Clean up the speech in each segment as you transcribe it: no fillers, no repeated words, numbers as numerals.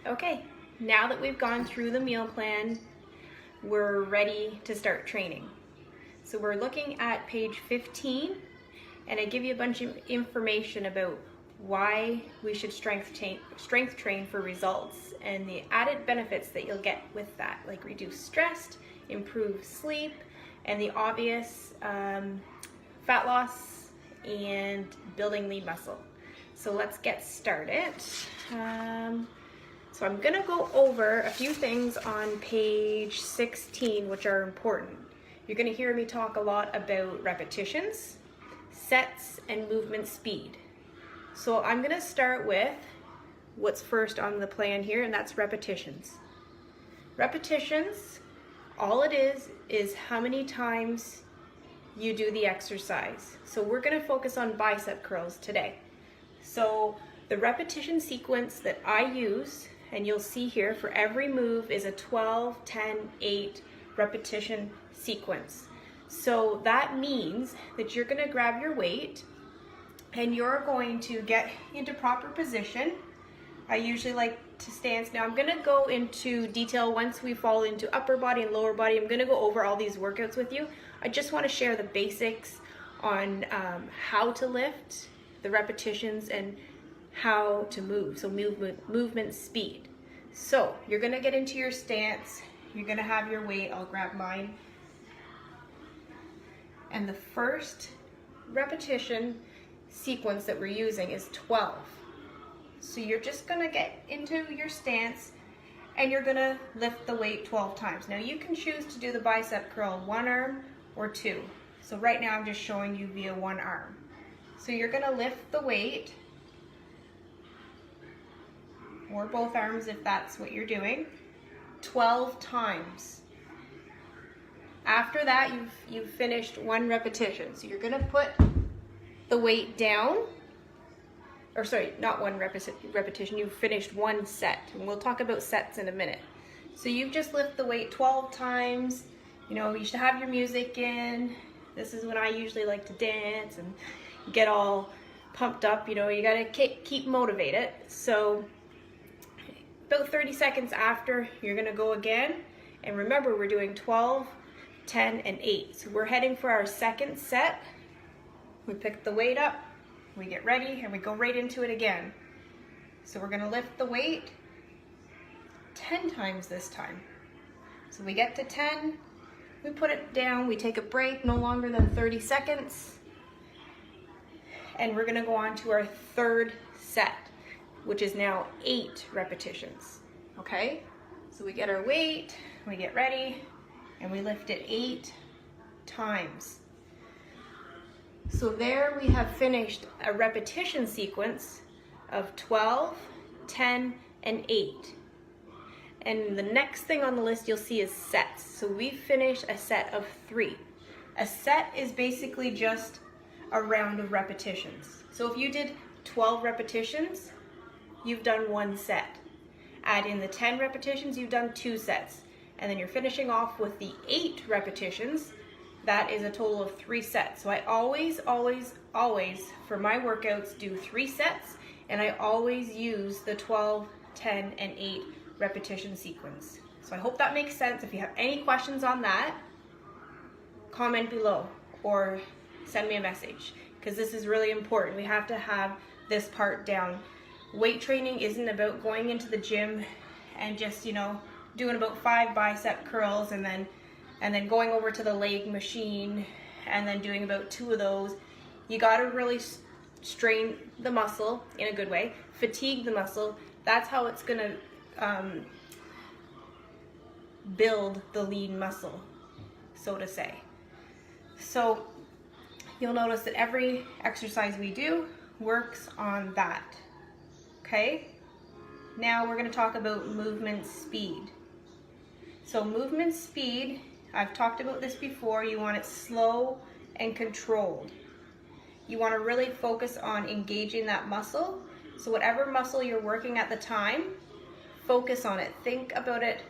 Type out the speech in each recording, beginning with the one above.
Okay, now that we've gone through the meal plan, we're ready to start training. So we're looking at page 15, and I give you a bunch of information about why we should strength train for results and the added benefits that you'll get with that, like reduce stress, improve sleep, and the obvious fat loss and building lean muscle. So let's get started. So I'm gonna go over a few things on page 16 which are important. You're gonna hear me talk a lot about repetitions, sets, and movement speed. So I'm gonna start with what's first on the plan here, and that's repetitions. Repetitions, all it is how many times you do the exercise. So we're gonna focus on bicep curls today. So the repetition sequence that I use, and you'll see here for every move, is a 12, 10, 8 repetition sequence. So that means that you're gonna grab your weight and you're going to get into proper position. I usually like to stance. Now I'm gonna go into detail once we fall into upper body and lower body. I'm gonna go over all these workouts with you. I just wanna share the basics on how to lift, the repetitions, and how to move, so movement speed. So you're gonna get into your stance, you're gonna have your weight, I'll grab mine. And the first repetition sequence that we're using is 12. So you're just gonna get into your stance and you're gonna lift the weight 12 times. Now you can choose to do the bicep curl one arm or two. So right now I'm just showing you via one arm. So you're gonna lift the weight, or both arms if that's what you're doing, 12 times. After that, you've finished one repetition. So you're gonna put the weight down, or sorry, not one repetition, you've finished one set. And we'll talk about sets in a minute. So you've just lifted the weight 12 times. You know, you should have your music in. This is when I usually like to dance and get all pumped up. You know, you gotta keep motivated. So about 30 seconds after, you're gonna go again. And remember, we're doing 12, 10, and 8. So we're heading for our second set. We pick the weight up, we get ready, and we go right into it again. So we're gonna lift the weight 10 times this time. So we get to 10, we put it down, we take a break, no longer than 30 seconds. And we're gonna go on to our third set, which is now 8 repetitions, okay? So we get our weight, we get ready, and we lift it 8 times. So there we have finished a repetition sequence of 12, 10, and 8. And the next thing on the list you'll see is sets. So we've finished a set of 3. A set is basically just a round of repetitions. So if you did 12 repetitions, you've done one set. Add in the 10 repetitions, you've done 2 sets. And then you're finishing off with the 8 repetitions. That is a total of 3 sets. So I always, for my workouts, do 3 sets, and I always use the 12, 10, and 8 repetition sequence. So I hope that makes sense. If you have any questions on that, comment below or send me a message, because this is really important. We have to have this part down. Weight training isn't about going into the gym and just, you know, doing about 5 bicep curls and then going over to the leg machine and then doing about 2 of those. You gotta really strain the muscle in a good way, fatigue the muscle. That's how it's gonna build the lean muscle, so to say. So you'll notice that every exercise we do works on that, okay? Now we're gonna talk about movement speed. So movement speed, I've talked about this before, you want it slow and controlled. You want to really focus on engaging that muscle. So whatever muscle you're working at the time, focus on it. Think about it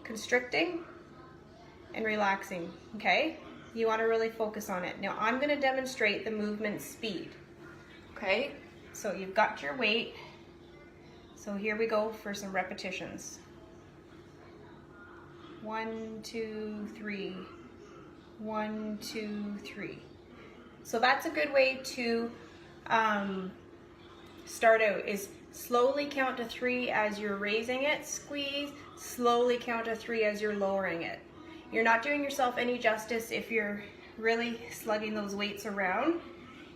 constricting and relaxing, okay? You want to really focus on it. Now I'm going to demonstrate the movement speed, okay? So you've got your weight, So here we go for some repetitions. 1, 2, 3. 1, 2, 3. So that's a good way to start out, is slowly count to 3 as you're raising it, squeeze, slowly count to 3 as you're lowering it. You're not doing yourself any justice if you're really slugging those weights around.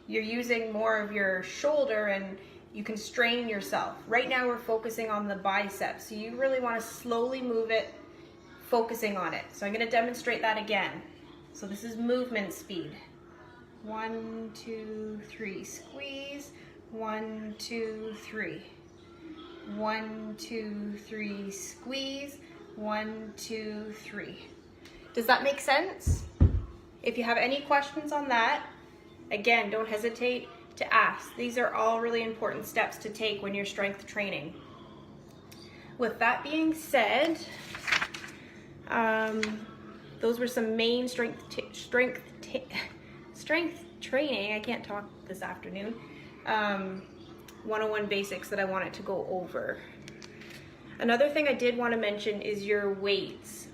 You're using more of your shoulder and you can strain yourself. Right now we're focusing on the biceps, so you really want to slowly move it, focusing on it. So I'm going to demonstrate that again. So this is movement speed. 1, 2, 3, squeeze. 1, 2, 3. 1, 2, 3, squeeze. 1, 2, 3. Does that make sense? If you have any questions on that, again, don't hesitate to ask. These are all really important steps to take when you're strength training. With that being said, those were some main strength training, I can't talk this afternoon, 101 basics that I wanted to go over. Another thing I did want to mention is your weights.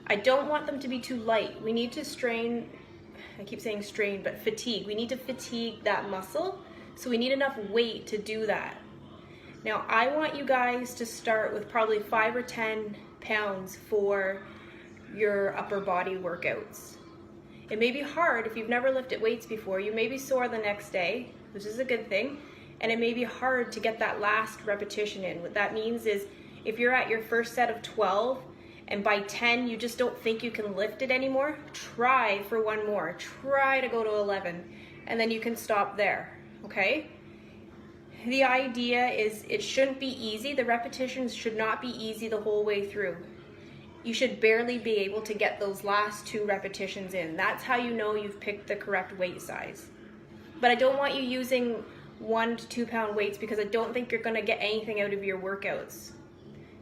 I don't want them to be too light. We need to strain, I keep saying strain, but fatigue. We need to fatigue that muscle, so we need enough weight to do that. Now, I want you guys to start with probably 5 or 10 pounds for your upper body workouts. It may be hard if you've never lifted weights before. You may be sore the next day, which is a good thing, and it may be hard to get that last repetition in. What that means is if you're at your first set of 12 and by 10 you just don't think you can lift it anymore, try for one more. Try to go to 11 and then you can stop there, okay? The idea is it shouldn't be easy. The repetitions should not be easy the whole way through. You should barely be able to get those last 2 repetitions in. That's how you know you've picked the correct weight size. But I don't want you using 1 to 2 pound weights because I don't think you're going to get anything out of your workouts.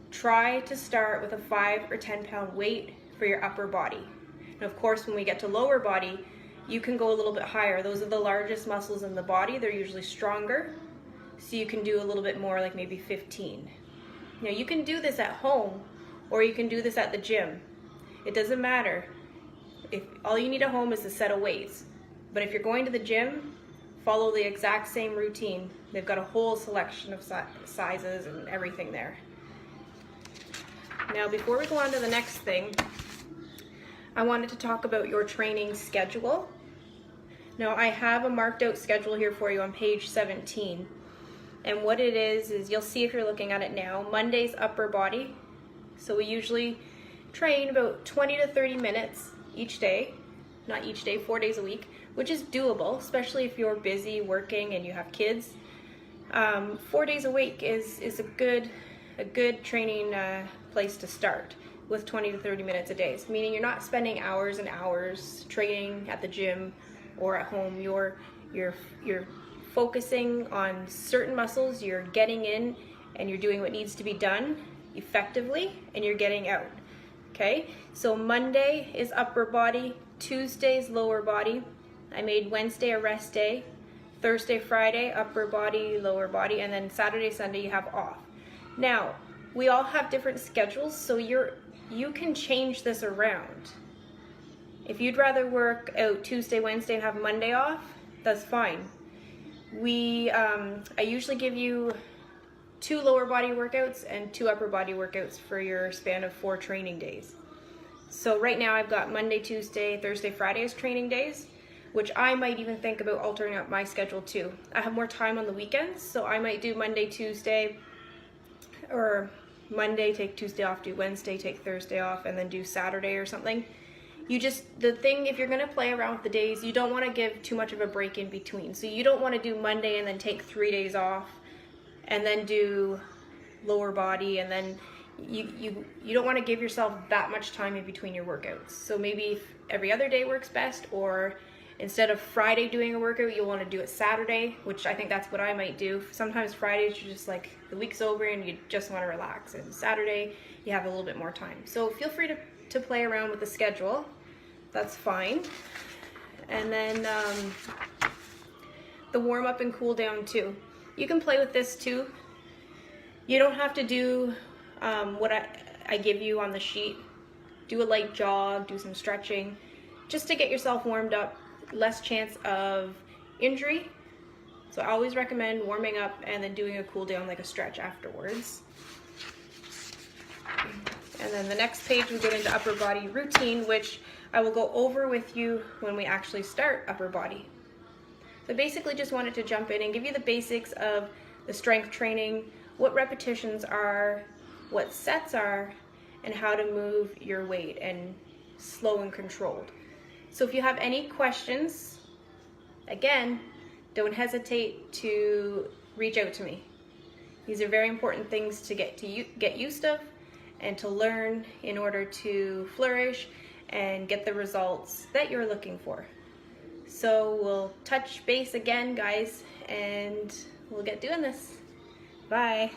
Try to start with a 5 or 10 pound weight for your upper body. And of course, when we get to lower body, you can go a little bit higher. Those are the largest muscles in the body. They're usually stronger. So you can do a little bit more, like maybe 15. Now you can do this at home or you can do this at the gym. It doesn't matter. If all you need at home is a set of weights. But if you're going to the gym, follow the exact same routine. They've got a whole selection of sizes and everything there. Now, before we go on to the next thing, I wanted to talk about your training schedule. Now, I have a marked out schedule here for you on page 17. And what it is you'll see if you're looking at it now, Monday's upper body. So we usually train about 20 to 30 minutes each day, not each day, 4 days a week, which is doable, especially if you're busy working and you have kids. 4 days a week is a good training place to start with 20 to 30 minutes a day, meaning you're not spending hours and hours training at the gym or at home. You're focusing on certain muscles, you're getting in and you're doing what needs to be done effectively and you're getting out. Okay, so Monday is upper body, Tuesday's lower body. I made Wednesday a rest day, Thursday, Friday, upper body, lower body, and then Saturday, Sunday you have off. Now, we all have different schedules, so you can change this around. If you'd rather work out Tuesday, Wednesday, and have Monday off, that's fine. I usually give you 2 lower body workouts and 2 upper body workouts for your span of 4 training days. So right now I've got Monday, Tuesday, Thursday, Friday as training days, which I might even think about altering up my schedule too. I have more time on the weekends, so I might do Monday, Tuesday, or Monday, take Tuesday off, do Wednesday, take Thursday off, and then do Saturday or something. The thing, if you're gonna play around with the days, you don't wanna give too much of a break in between. So you don't wanna do Monday and then take 3 days off, and then do lower body, and then you don't wanna give yourself that much time in between your workouts. So maybe every other day works best, or instead of Friday doing a workout, you'll want to do it Saturday, which I think that's what I might do. Sometimes Fridays you're just like, the week's over and you just want to relax, and Saturday you have a little bit more time. So feel free to play around with the schedule. That's fine. And then the warm up and cool down too. You can play with this too. You don't have to do what I give you on the sheet. Do a light jog, do some stretching, just to get yourself warmed up, less chance of injury. So I always recommend warming up and then doing a cool down, like a stretch afterwards. And then the next page we get into upper body routine, which I will go over with you when we actually start upper body. So basically just wanted to jump in and give you the basics of the strength training, what repetitions are, what sets are, and how to move your weight and slow and controlled. So if you have any questions, again, don't hesitate to reach out to me. These are very important things to get used of and to learn in order to flourish and get the results that you're looking for. So we'll touch base again, guys, and we'll get doing this. Bye.